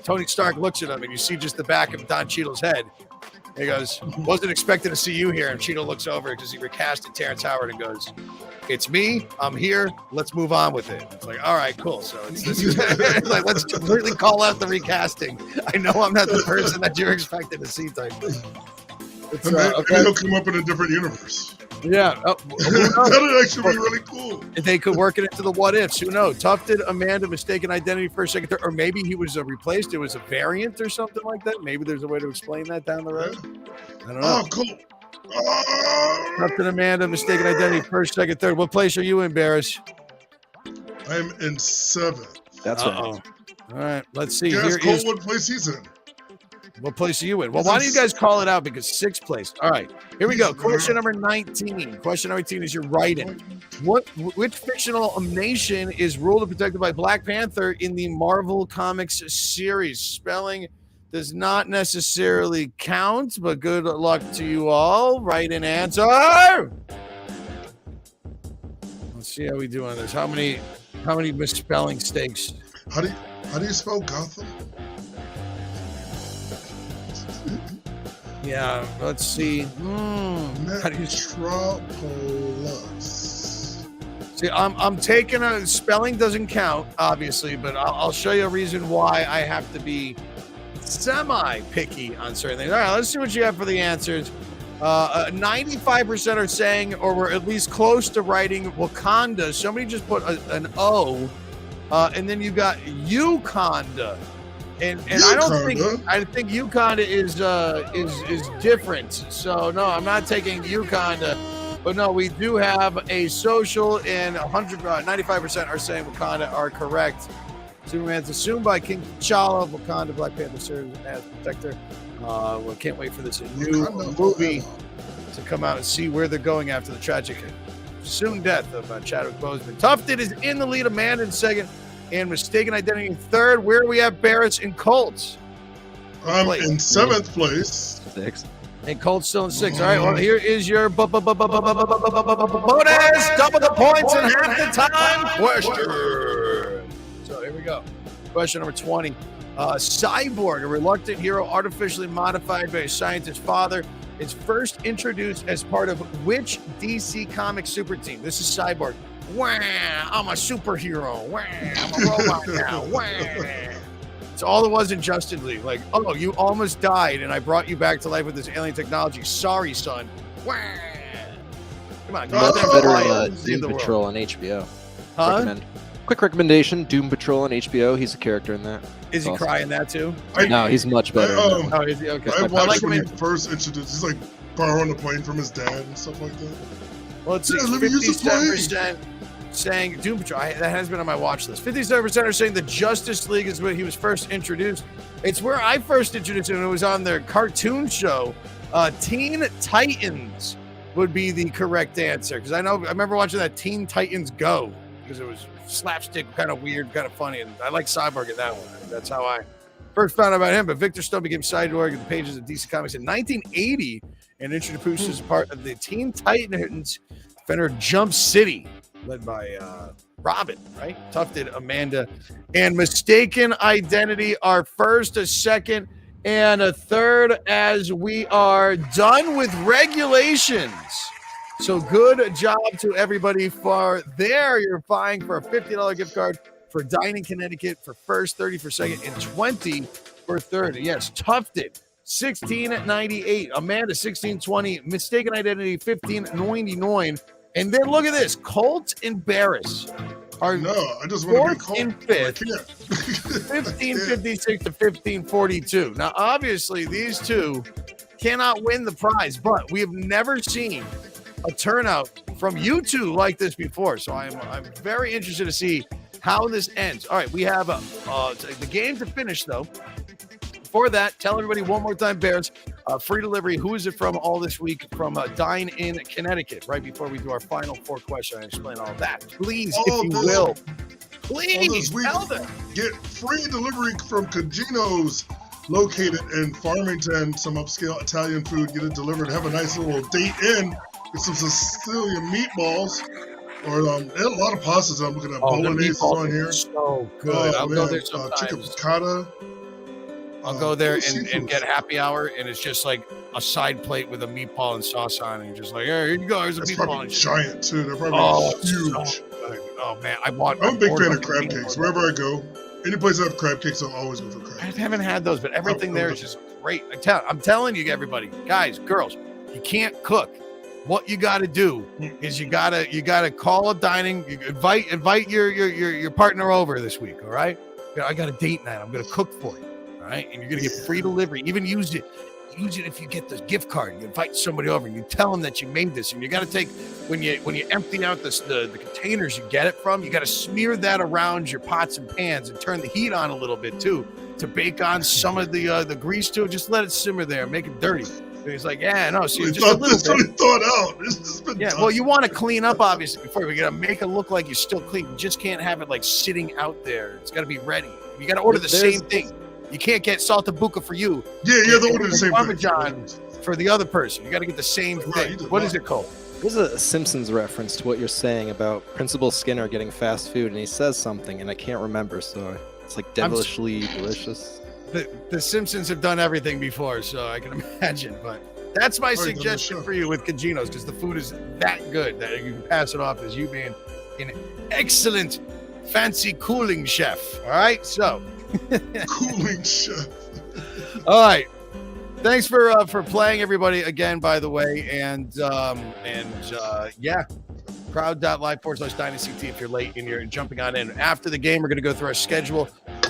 Tony Stark looks at him and you see just the back of Don Cheadle's head. He goes, wasn't expecting to see you here. And Cheadle looks over because he recasted Terrence Howard and goes, it's me. I'm here. Let's move on with it. It's like, all right, cool. So it's like, let's completely call out the recasting. I know I'm not the person that you're expecting to see type thing. It's, And maybe okay. he'll come up in a different universe. Yeah. Oh, who knows? That would actually be really cool. They could work it into the what ifs. Who knows? Tufted Amanda, mistaken identity, first, second, third, or maybe he was replaced. It was a variant or something like that. Maybe there's a way to explain that down the road. I don't know. Oh, cool. Oh, Tufted Amanda, mistaken identity, first, second, third. What place are you in, Barris? I'm in 7th. That's Uh-oh. right. All right. Let's see. Yeah, Here it's cool is what place he's in. what place are you in? Well, why don't you guys call it out? Because 6th place. All right. Here we go. Question number 19. Question number 19 is your writing. Which fictional nation is ruled and protected by Black Panther in the Marvel Comics series? Spelling does not necessarily count, but good luck to you all. Write an answer. Let's see how we do on this. How many misspelling stakes? How do you How do you spell Gotham? Yeah, let's see. How do you Metropolis. see? I'm taking a spelling doesn't count, obviously, but I'll show you a reason why I have to be semi-picky on certain things. All right, let's see what you have for the answers. 95% are saying, or we're at least close to writing Wakanda. Somebody just put an O, and then you got Uconda. And I think Uconda is different. So no, I'm not taking Uconda, but no, we do have a social, and 95% are saying Wakanda are correct. Superman's assumed by King T'Challa. Wakanda, Black Panther serves as protector. We can't wait for this new movie to come out and see where they're going after the tragic soon death of Chadwick Boseman. Tufted is in the lead, Amanda in second, and Mistaken Identity in third. Where we have Barris and Colts. I'm in 7th place. 6. And Colts still in 6. All right, well, here is your bonus. Double the points in half the time question. So here we go. Question number 20. Cyborg, a reluctant hero artificially modified by a scientist's father, is first introduced as part of which DC Comics super team? This is Cyborg. Wah, I'm a superhero. Wah, I'm a robot now. Wah. It's all it was in Justice League. Like, oh, you almost died, and I brought you back to life with this alien technology. Sorry, son. Wah. Come on. Much better Doom Patrol on HBO. Quick recommendation, Doom Patrol on HBO. He's a character in that. Is he crying that too? No, he's much better. Oh, is he? Okay. I watched when he first introduced. He's like borrowing a plane from his dad and stuff like that. Well, let's see. 57% saying Doom Patrol. That has been on my watch list. 57% are saying the Justice League is where he was first introduced. It's where I first introduced him. It was on their cartoon show. Teen Titans would be the correct answer, because I remember watching that Teen Titans Go, because it was slapstick, kind of weird, kind of funny, and I like Cyborg in that one. That's how I first found out about him. But Victor Stone became Cyborg in the pages of DC Comics in 1980 and introduced as part of the Teen Titans Defender Jump City, led by Robin, right? Tufted, Amanda, and Mistaken Identity are first, a second, and a third as we are done with regulations. So good job to everybody for there. You're vying for a $50 gift card for Dine-In Connecticut for first, 30 for second, and 20 for third. Yes, Tufted, 16.98. Amanda, 16.20. Mistaken Identity, 15.99. And then look at this. Colt and Barris are I just want to be Colt. In fifth. 15.56 to 15.42. Now, obviously, these two cannot win the prize, but we have never seen a turnout from you two like this before. So I'm very interested to see how this ends. All right, we have the game to finish, though. Before that, tell everybody one more time, Bears, free delivery. Who is it from all this week from Dine-In Connecticut? Right before we do our final 4 questions, I explain all that. Please, if you will. Please, tell them. Get free delivery from Cugino's, located in Farmington. Some upscale Italian food. Get it delivered. Have a nice little date in. Get some Sicilian meatballs. Or a lot of pastas. I'm looking at bolognese on here. So good. I'll go there sometimes. Chicken piccata. I'll go there and get happy hour, and it's just like a side plate with a meatball and sauce on it. And you're just like, hey, here you go. Here's a That's meatball. Probably giant too. They're probably huge. Oh man, I'm a big fan of crab cakes. Wherever I go, any place I have crab cakes, I'll always go for crab cakes. I haven't had those, but everything there is just great. I'm telling you, everybody, guys, girls, you can't cook. What you got to do is you gotta call up dining. You invite your partner over this week. All right, I got a date night. I'm gonna cook for you. All right, and you're gonna get free delivery. Even use it if you get the gift card. You invite somebody over and you tell them that you made this. And you got to take when you empty out the containers you get it from. You got to smear that around your pots and pans and turn the heat on a little bit too to bake on some of the grease too. Just let it simmer there, make it dirty. And he's like, yeah, no, see, just a little bit. Thought out. It's been yeah, well, you want to clean up obviously before you got to make it look like you're still clean. You just can't have it like sitting out there. It's got to be ready. You got to order the same thing. You can't get saltabuca for you. Yeah, they order the same Parmesan for the other person. You got to get the same thing. What is it called? There's a Simpsons reference to what you're saying about Principal Skinner getting fast food, and he says something, and I can't remember, so It's like devilishly delicious. The Simpsons have done everything before, so I can imagine. But that's my suggestion for you with Cugino's, because the food is that good that you can pass it off as you being an excellent, fancy cooling chef. All right, so Cooling chef. all right. Thanks for playing, everybody, again, by the way, and yeah. Crowd.live/DynastyT if you're late and you're jumping on in. After the game, we're going to go through our schedule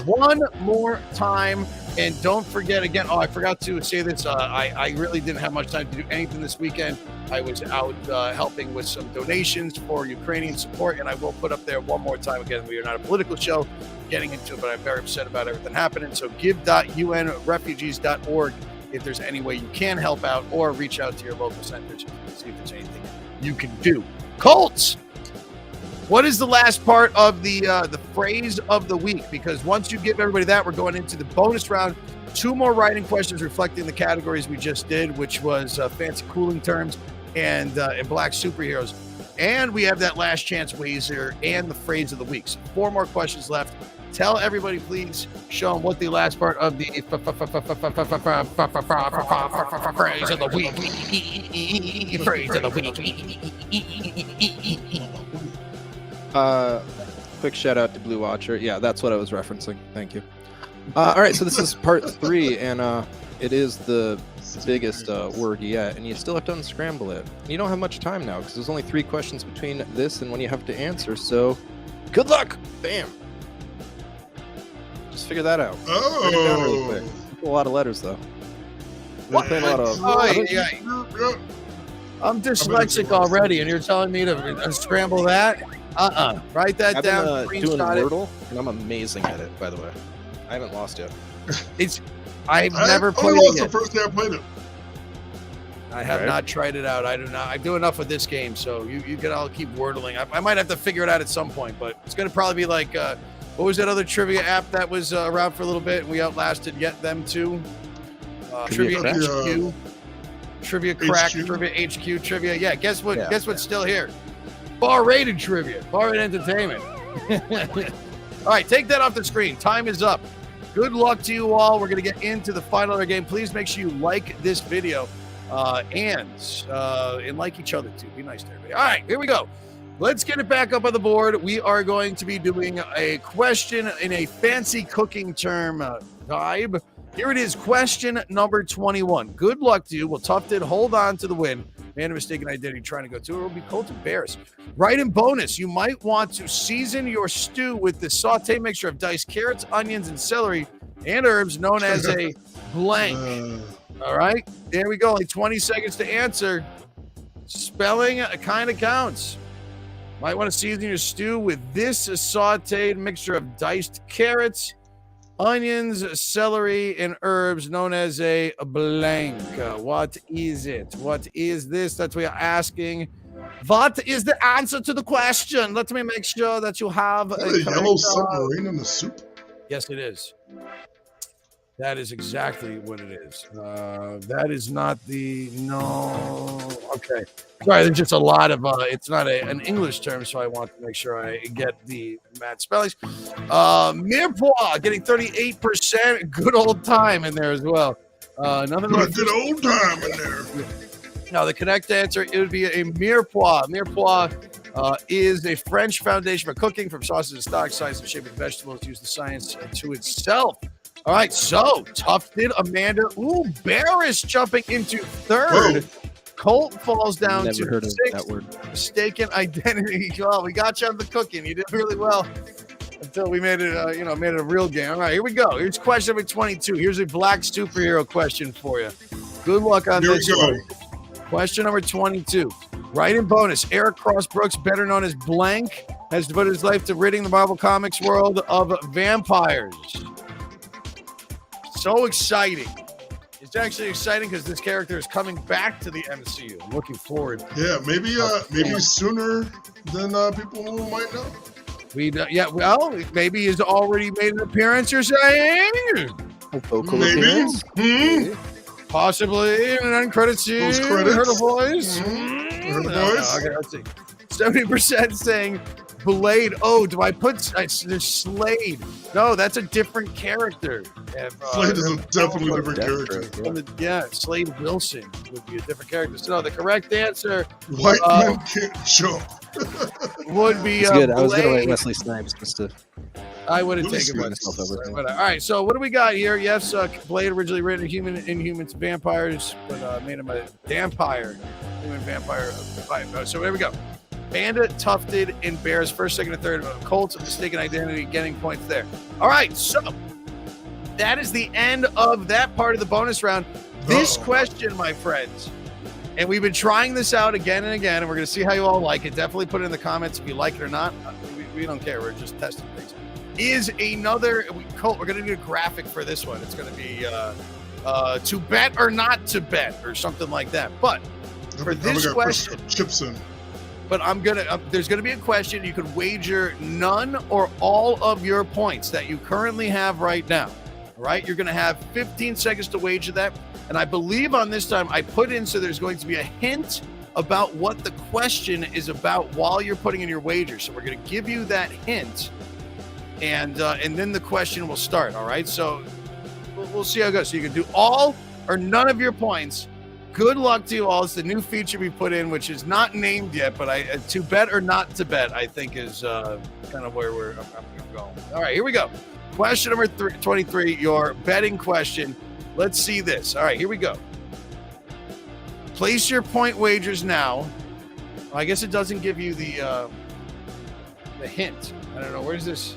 one more time. And don't forget, again, I forgot to say this. I really didn't have much time to do anything this weekend. I was out helping with some donations for Ukrainian support, and I will put up there one more time. Again, we are not a political show getting into it, but I'm very upset about everything happening. So give.unrefugees.org if there's any way you can help out, or reach out to your local centers to see if there's anything you can do. Colts, what is the last part of the phrase of the week? Because once you give everybody that, we're going into the bonus round. 2 more writing questions reflecting the categories we just did, which was fancy cooling terms and black superheroes. And we have that last chance wager and the phrase of the week. So 4 more questions left. Tell everybody, please, show them what the last part of the phrase of the week. Phrase of the week. Quick shout out to Blue Watcher. Yeah, that's what I was referencing. Thank you. All right, so this is part 3, and it is the biggest word yet, and you still have to unscramble it. You don't have much time now because there's only 3 questions between this and when you have to answer. So, good luck. Bam. Just figure that out. Write it down really quick. A lot of letters though. We're playing a lot of. I'm dyslexic already, and you're telling me to unscramble that? Write that I've down. been doing Wordle, and I'm amazing at it, by the way. I haven't lost yet. I've never played only lost it. the first day I played it. I have not tried it out. I do not. I do enough with this game, so you can all keep wordling. I might have to figure it out at some point, but it's going to probably be like, what was that other trivia app that was around for a little bit and we outlasted them too? Trivia HQ. Trivia Crack, Trivia HQ, Trivia. Yeah, guess what? Yeah. Guess what's still here? Bar-rated trivia, bar-rated entertainment. All right, take that off the screen. Time is up. Good luck to you all. We're going to get into the final of our game. Please make sure you like this video and like each other too. Be nice to everybody. All right, here we go. Let's get it back up on the board. We are going to be doing a question in a fancy cooking term vibe. Here it is, question number 21. Good luck to you. Will Tufted hold on to the win? Man of mistaken identity trying to go to it. It will be Colton Bears. Right in bonus, you might want to season your stew with the saute mixture of diced carrots, onions, and celery and herbs known as a blank. All right, there we go. Only 20 seconds to answer. Spelling kind of counts. Might want to season your stew with this sauteed mixture of diced carrots, onions, celery, and herbs known as a blank. What is it? What is this that we are asking? What is the answer to the question? Let me make sure that you have a yellow submarine in the soup. Yes, it is. That is exactly what it is. That is not the no. Okay. Sorry, there's just a lot of it's not an English term, so I want to make sure I get the math spellings. Mirepoix getting 38%. Good old time in there as well. Nothing a good old time in there. Now, the correct answer, it would be a Mirepoix. Mirepoix is a French foundation for cooking, from sauces and stock, science and shape of vegetables. Use the science to itself. All right, so Tufted, Amanda, Barris jumping into third. Whoa. Colt falls down to sixth. Mistaken identity. Well, we got you on the cooking. You did really well until we made it, made it a real game. All right, here we go. Here's question number 22. Here's a black superhero question for you. Good luck on this one. Question number 22. Right in bonus, Eric Cross Brooks, better known as Blank, has devoted his life to ridding the Marvel Comics world of vampires. So exciting. It's actually exciting because this character is coming back to the MCU. I'm looking forward. Yeah, maybe sooner than people might know. Maybe he's already made an appearance, you're saying? Maybe. Possibly in an end credit scene. Heard a voice. Heard a voice. Okay, let's see. 70% saying Blade. Oh, do I put there's Slade? No, that's a different character. Slade is a definitely different character. Yeah, Slade Wilson would be a different character. So no, the correct answer White men can't jump. would be It's good. Blade. I was gonna write Wesley Snipes just to. I would have Really taken screwed myself myself over. All right, so what do we got here? Yes, Blade originally written Inhumans, Vampires, but made him a vampire, human vampire. So there we go. Bandit, Tufted, and Bears, first, second, and third. Colts, Mistaken Identity, getting points there. All right, so that is the end of that part of the bonus round. This question, my friends, and we've been trying this out again and again, and we're going to see how you all like it. Definitely put it in the comments if you like it or not. We don't care. We're just testing things. Is another Colt? We're going to do a graphic for this one. It's going to be to bet or not to bet or something like that. But for this question, chips in. But I'm gonna. There's gonna be a question. You could wager none or all of your points that you currently have right now. All right, you're gonna have 15 seconds to wager that. And I believe on this time I put in so there's going to be a hint about what the question is about while you're putting in your wager. So we're gonna give you that hint, and then the question will start. All right, so we'll see how it goes. So you can do all or none of your points. Good luck to you all. It's the new feature we put in, which is not named yet, but to bet or not to bet, I think is kind of where I'm going. All right, here we go. Question number 23, your betting question. Let's see this. All right, here we go. Place your point wagers now. Well, I guess it doesn't give you the hint. I don't know. Where's this?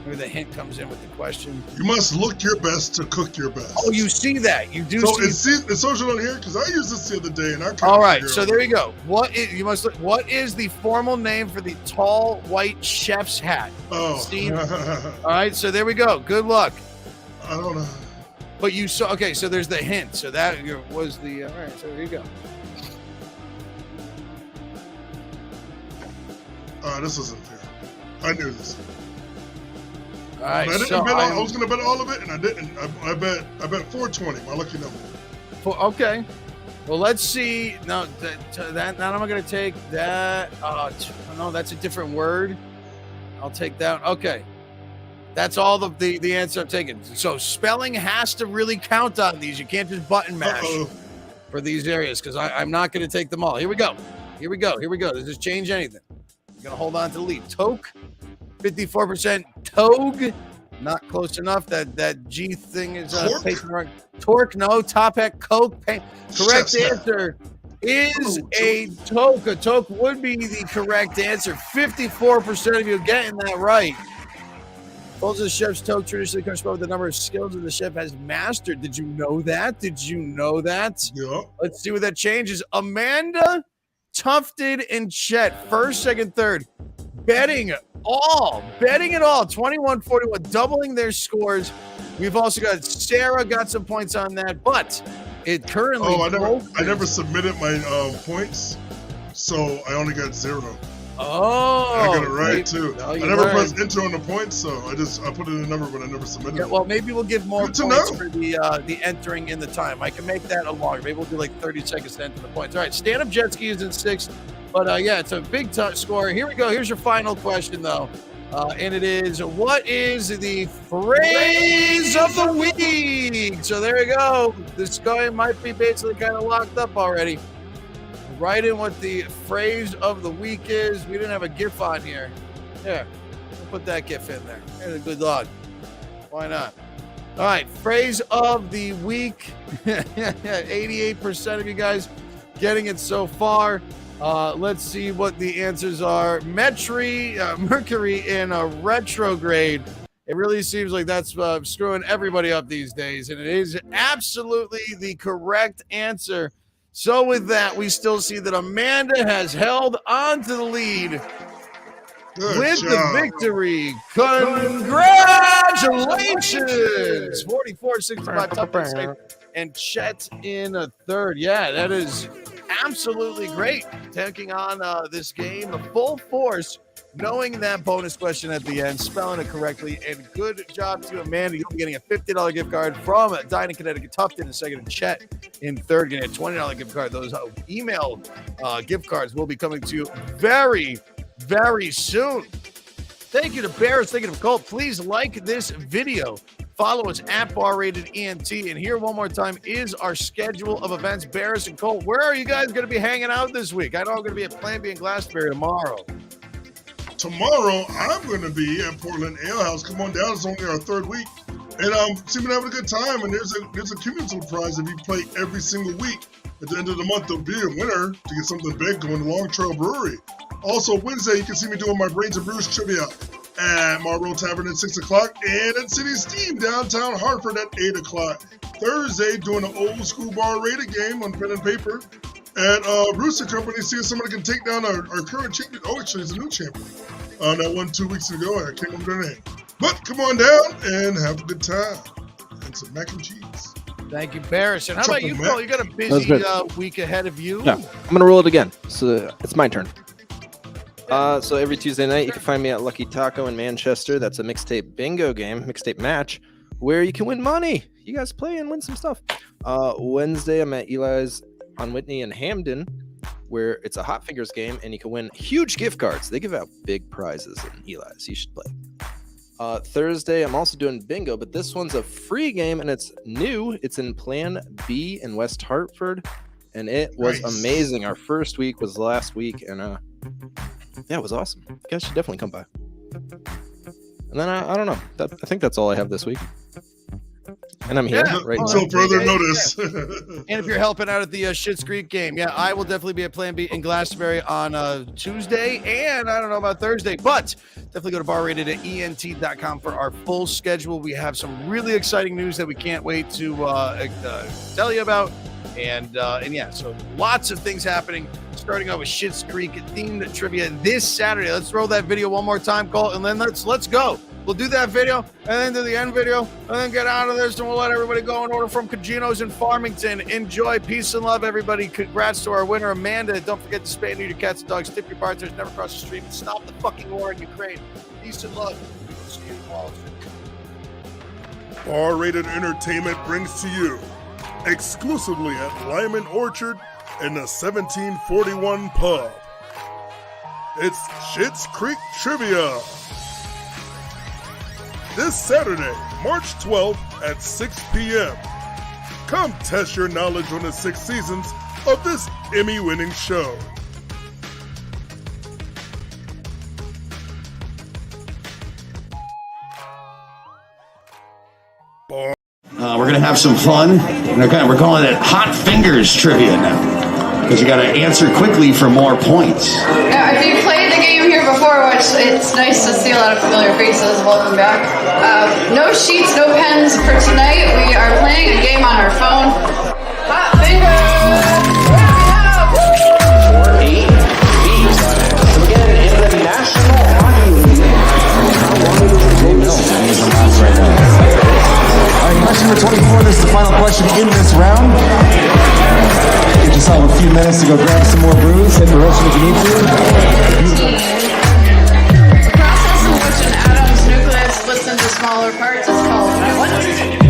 Maybe the hint comes in with the question. You must look your best to cook your best. Oh, you see that? You do. So it's social on here because I used this the other day and I. All right, so there you go. What is the formal name for the tall white chef's hat? Oh. Steve? All right, so there we go. Good luck. I don't know. But you saw. Okay, so there's the hint. So that was the. All right, so there you go. This isn't fair. I knew this. All right, I was going to bet all of it, and I didn't. I bet 420. My lucky number. Okay. Well, let's see. No, that. Now I'm going to take that. No, that's a different word. I'll take that. Okay. That's all the answer I'm taking. So spelling has to really count on these. You can't just button mash for these areas because I'm not going to take them all. Here we go. Does this change anything? I'm going to hold on to the lead. Toke. 54% Togue, not close enough. That G thing is Torque. No, Top Hat Coke. Correct answer is a Toque. A Toque would be the correct answer. 54% of you getting that right. Folds of the chef's Toque traditionally correspond with the number of skills that the chef has mastered. Did you know that? Yeah. Let's see what that changes. Amanda, Tufted, and Chet, first, second, third. Betting it all. 21-41, doubling their scores. We've also got Sarah got some points on that, but it currently. I never submitted my points, so I only got 0. Oh, I got it right too. No, I never pressed enter on the points, so I put in a number, but I never submitted it. Well, maybe we'll give more points for the entering in the time. I can make that a longer. Maybe we'll do like 30 seconds to enter the points. All right, stand-up jet ski is in 6th. But yeah, it's a big score. Here we go. Here's your final question, though. And it is, what is the phrase of the week? So there you go. This guy might be basically kind of locked up already. Write in what the phrase of the week is. We didn't have a GIF on here. Here, we'll put that GIF in there. There's a good dog. Why not? All right, phrase of the week. 88% of you guys getting it so far. Let's see what the answers are. Mercury in a retrograde. It really seems like that's screwing everybody up these days, and it is absolutely the correct answer. So with that, we still see that Amanda has held on to the lead with the victory. Congratulations! 44-65 Toppings and Chet in a third. Yeah, that is absolutely great. Taking on this game full force, knowing that bonus question at the end, spelling it correctly, and good job to Amanda. You'll be getting a $50 gift card from Dine-In Connecticut, Tufted in second, and Chet in third, getting a $20 gift card. Those email gift cards will be coming to you very, very soon. Thank you to Bears, thinking of Colt. Please like this video. Follow us at BarRatedENT. And here one more time is our schedule of events. Bears and Colt, where are you guys going to be hanging out this week? I know I'm going to be at Plan B in Glastonbury tomorrow. Tomorrow, I'm going to be at Portland Ale House. Come on down. It's only our third week. And seem to having a good time. And there's a cumulative prize if you play every single week. At the end of the month, there'll be a winner to get something big going to Long Trail Brewery. Also, Wednesday, you can see me doing my Brains and Brews trivia at Marlboro Tavern at 6 o'clock and at City Steam downtown Hartford at 8 o'clock. Thursday, doing an old school bar rated game on pen and paper at Rooster Company, seeing somebody can take down our current champion. Oh, actually, it's a new champion. That won 2 weeks ago. I can't remember their name. But come on down and have a good time. And some mac and cheese. Thank you, Barris. And how about you, Mac. Cole? You got a busy week ahead of you. Yeah, I'm going to roll it again. So it's my turn. So every Tuesday night, you can find me at Lucky Taco in Manchester. That's a mixtape bingo game, mixtape match, where you can win money. You guys play and win some stuff. Wednesday, I'm at Eli's on Whitney in Hamden, where it's a Hot Fingers game, and you can win huge gift cards. They give out big prizes in Eli's. You should play. Thursday, I'm also doing bingo, but this one's a free game, and it's new. It's in Plan B in West Hartford, and it was amazing. Our first week was last week, and yeah, it was awesome. You guys should definitely come by. And then I don't know. I think that's all I have this week. And I'm here right now. Until further notice. And if you're helping out at the Schitt's Creek game, yeah, I will definitely be at Plan B in Glastonbury on Tuesday, and I don't know about Thursday, but definitely go to barrated.ent.com for our full schedule. We have some really exciting news that we can't wait to tell you about. And yeah, so lots of things happening. Starting out with Schitt's Creek themed trivia this Saturday. Let's throw that video one more time, Cole, and then let's go. We'll do that video, and then do the end video, and then get out of this, and we'll let everybody go and order from Cugino's in Farmington. Enjoy. Peace and love, everybody. Congrats to our winner, Amanda. Don't forget to spay and neuter your cats and dogs. Tip your bartenders. Never cross the street. Stop the fucking war in Ukraine. Peace and love. See you tomorrow. Bar Rated Entertainment brings to you, exclusively at Lyman Orchard and the 1741 Pub, it's Schitt's Creek Trivia. This Saturday, March 12th at 6 p.m. Come test your knowledge on the 6 seasons of this Emmy-winning show. We're going to have some fun. We're calling it Hot Fingers Trivia now, because you got to answer quickly for more points. Yeah, if you've played the game here before, which it's nice to see a lot of familiar faces, welcome back. No sheets, no pens for tonight. We are playing a game on our phone. Hot Fingers! What do we have? 4 8 feet. So again, in the National Hockey League, how long is the game? Right now. Question number 24, this is the final question in this round. Give yourself a few minutes to go grab some more brews, hit the roast if you need to. The process in which an atom's nucleus splits into smaller parts is called what?